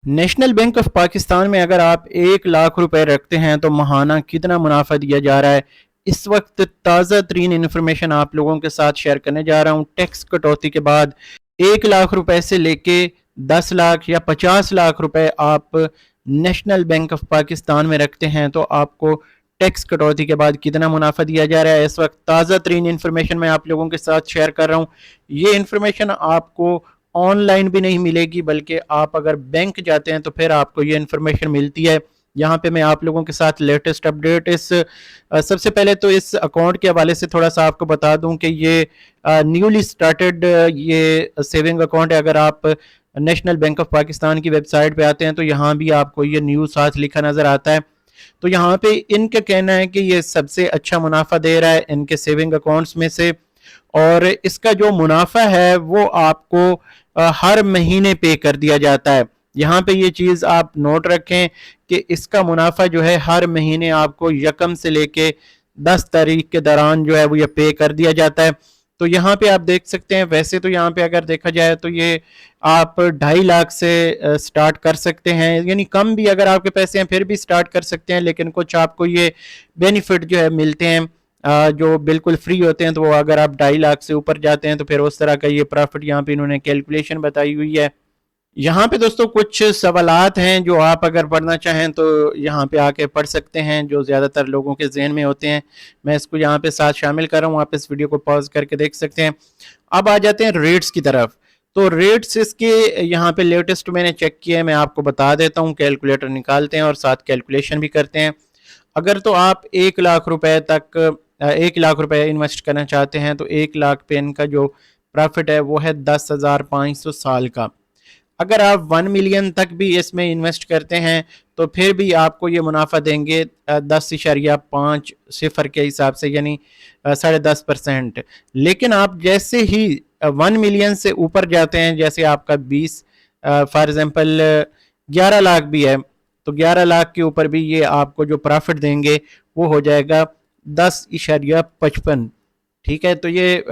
National bank of Pakistan में अगर आप 1 लाख रुपए रखते हैं तो माहाना कितना मुनाफा दिया जा रहा है। इस वक्त ताज़ा तरीन इन्फॉर्मेशन आप लोगों के साथ शेयर करने जा रहा हूँ। टैक्स कटौती के बाद 1 लाख रुपए से लेके 10 लाख या 50 लाख रुपए आप नेशनल बैंक ऑफ पाकिस्तान में रखते हैं तो आपको टैक्स कटौती के बाद कितना मुनाफा दिया जा रहा है। इस वक्त ताज़ा तरीन इन्फॉर्मेशन मैं आप लोगों के साथ शेयर कर रहा हूँ। ये इन्फॉर्मेशन आपको ऑनलाइन भी नहीं मिलेगी, बल्कि आप अगर बैंक जाते हैं तो फिर आपको ये इन्फॉर्मेशन मिलती है। यहाँ पे मैं आप लोगों के साथ लेटेस्ट अपडेट सबसे पहले तो इस अकाउंट के हवाले से थोड़ा सा आपको बता दूं कि ये न्यूली स्टार्टेड ये सेविंग अकाउंट है। अगर आप नेशनल बैंक ऑफ पाकिस्तान की वेबसाइट पे आते हैं तो यहाँ भी आपको ये न्यू साथ लिखा नज़र आता है। तो यहाँ पे इनका कहना है कि ये सबसे अच्छा मुनाफा दे रहा है इनके सेविंग अकाउंट्स में से, और इसका जो मुनाफा है वो आपको हर महीने पे कर दिया जाता है। यहाँ पे ये चीज़ आप नोट रखें कि इसका मुनाफा जो है हर महीने आपको यकम से लेके 10 तारीख के दौरान जो है वो ये पे कर दिया जाता है। तो यहाँ पे आप देख सकते हैं, वैसे तो यहाँ पे अगर देखा जाए तो ये आप 2.5 लाख से स्टार्ट कर सकते हैं, यानी कम भी अगर आपके पैसे हैं फिर भी स्टार्ट कर सकते हैं। लेकिन कुछ आपको ये बेनिफिट जो है मिलते हैं जो बिल्कुल फ्री होते हैं। तो वो अगर आप 2.5 लाख से ऊपर जाते हैं तो फिर उस तरह का ये प्रॉफिट यहाँ पे इन्होंने कैलकुलेशन बताई हुई है। यहाँ पे दोस्तों कुछ सवालात हैं जो आप अगर पढ़ना चाहें तो यहाँ पे आके पढ़ सकते हैं, जो ज़्यादातर लोगों के जहन में होते हैं। मैं इसको यहाँ पे साथ शामिल कर रहा हूँ, आप इस वीडियो को पॉज करके देख सकते हैं। अब आ जाते हैं रेट्स की तरफ। तो रेट्स इसके यहाँ पे लेटेस्ट मैंने चेक किया है, मैं आपको बता देता हूँ। कैलकुलेटर निकालते हैं और साथ कैलकुलेशन भी करते हैं। अगर तो आप 1 लाख रुपए तक 1 लाख रुपए इन्वेस्ट करना चाहते हैं तो 1 लाख पे इनका जो प्रॉफिट है वो है 10,500 साल का। अगर आप 1 मिलियन तक भी इसमें इन्वेस्ट करते हैं तो फिर भी आपको ये मुनाफा देंगे 10.5 के हिसाब से, यानी 10.5%। लेकिन आप जैसे ही 1 मिलियन से ऊपर जाते हैं, जैसे आपका 20 फॉर एग्जाम्पल 11 लाख भी है, तो 11 लाख के ऊपर भी ये आपको जो प्रॉफिट देंगे वो हो जाएगा 10.55। ठीक है, तो ये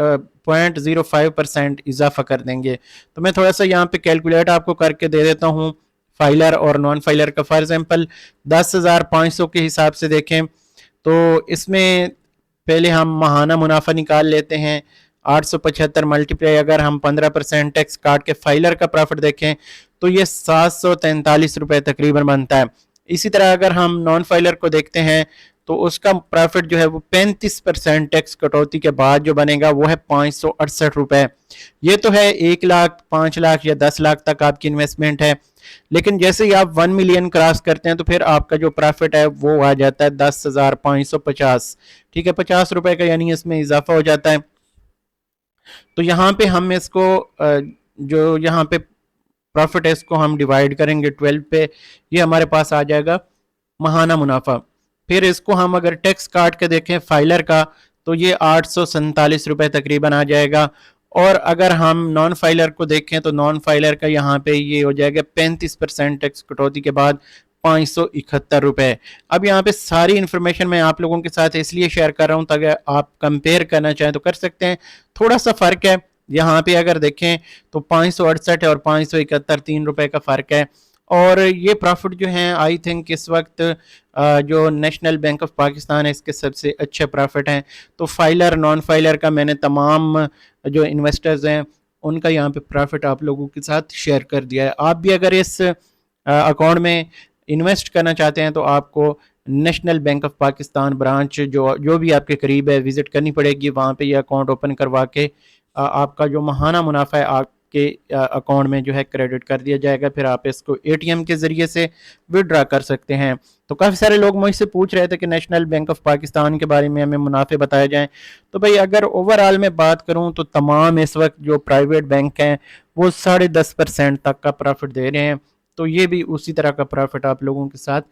0.05% इजाफा कर देंगे। तो मैं थोड़ा सा यहाँ पे कैलकुलेट आपको करके दे देता हूँ फाइलर और नॉन फाइलर का। फॉर एग्जाम्पल 10,500 के हिसाब से देखें तो इसमें पहले हम माहाना मुनाफा निकाल लेते हैं। 875 मल्टीप्लाई अगर हम 15% टैक्स काट के फाइलर का प्रॉफिट देखें तो ये 743 रुपये तकरीबन बनता है। इसी तरह अगर हम नॉन फाइलर को देखते हैं तो उसका प्रॉफिट जो है वो 35% टैक्स कटौती के बाद जो बनेगा वो है 568 रुपये। ये तो है 1 लाख, 5 लाख या 10 लाख तक आपकी इन्वेस्टमेंट है। लेकिन जैसे ही आप 1 मिलियन क्रॉस करते हैं तो फिर आपका जो प्रॉफिट है वो आ जाता है 10,550। ठीक है, 50 रुपये का यानी इसमें इजाफा हो जाता है। तो यहाँ पे हम इसको जो यहाँ पे प्रॉफिट है इसको हम डिवाइड करेंगे 12 पे, ये हमारे पास आ जाएगा माहाना मुनाफा। फिर इसको हम अगर टैक्स काट के देखें फाइलर का तो ये 847 रुपये तकरीबन आ जाएगा। और अगर हम नॉन फाइलर को देखें तो नॉन फाइलर का यहाँ पे ये हो जाएगा 35% टैक्स कटौती के बाद 571 रुपये। अब यहाँ पे सारी इन्फॉर्मेशन मैं आप लोगों के साथ इसलिए शेयर कर रहा हूँ ताकि आप कंपेयर करना चाहें तो कर सकते हैं। थोड़ा सा फ़र्क है यहाँ पे, अगर देखें तो 568 और 571 3 रुपये का फ़र्क है। और ये प्रॉफिट जो हैं आई थिंक इस वक्त जो नेशनल बैंक ऑफ पाकिस्तान है इसके सबसे अच्छे प्रॉफिट हैं। तो फाइलर नॉन फाइलर का मैंने तमाम जो इन्वेस्टर्स हैं उनका यहाँ पे प्रॉफिट आप लोगों के साथ शेयर कर दिया है। आप भी अगर इस अकाउंट में इन्वेस्ट करना चाहते हैं तो आपको national bank of Pakistan branch जो भी आपके करीब है विज़िट करनी पड़ेगी। वहाँ पे ये अकाउंट ओपन करवा के आपका जो माहाना मुनाफा है आपके अकाउंट में जो है क्रेडिट कर दिया जाएगा। फिर आप इसको एटीएम के ज़रिए से विड्रा कर सकते हैं। तो काफ़ी सारे लोग मुझसे पूछ रहे थे कि नेशनल बैंक ऑफ पाकिस्तान के बारे में हमें मुनाफे बताए जाएं। तो भाई अगर ओवरऑल में बात करूं तो तमाम इस वक्त जो प्राइवेट बैंक हैं वो 10.5% तक का प्रॉफिट दे रहे हैं। तो ये भी उसी तरह का प्रॉफिट आप लोगों के साथ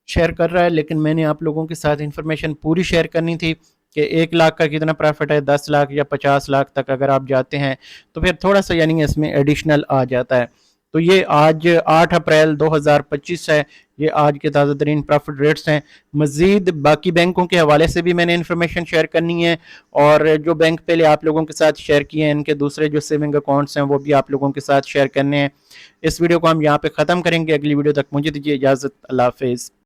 शेयर कर रहा है। लेकिन मैंने आप लोगों के साथ इन्फॉर्मेशन पूरी शेयर करनी थी कि 1 लाख का कितना प्रॉफिट है, 10 लाख या 50 लाख तक अगर आप जाते हैं तो फिर थोड़ा सा यानी इसमें एडिशनल आ जाता है। तो ये आज 8 अप्रैल 2025 है। ये आज के ताज़ा तरीन प्रॉफिट रेट्स हैं। मज़ीद बाकी बैंकों के हवाले से भी मैंने इन्फॉर्मेशन शेयर करनी है, और जो बैंक पहले आप लोगों के साथ शेयर किए हैं, इनके दूसरे जो सेविंग अकाउंट्स हैं वो भी आप लोगों के साथ शेयर करने हैं। इस वीडियो को हम यहाँ पे ख़त्म करेंगे। अगली वीडियो तक मुझे दीजिए इजाज़त। अल्लाह हाफिज़।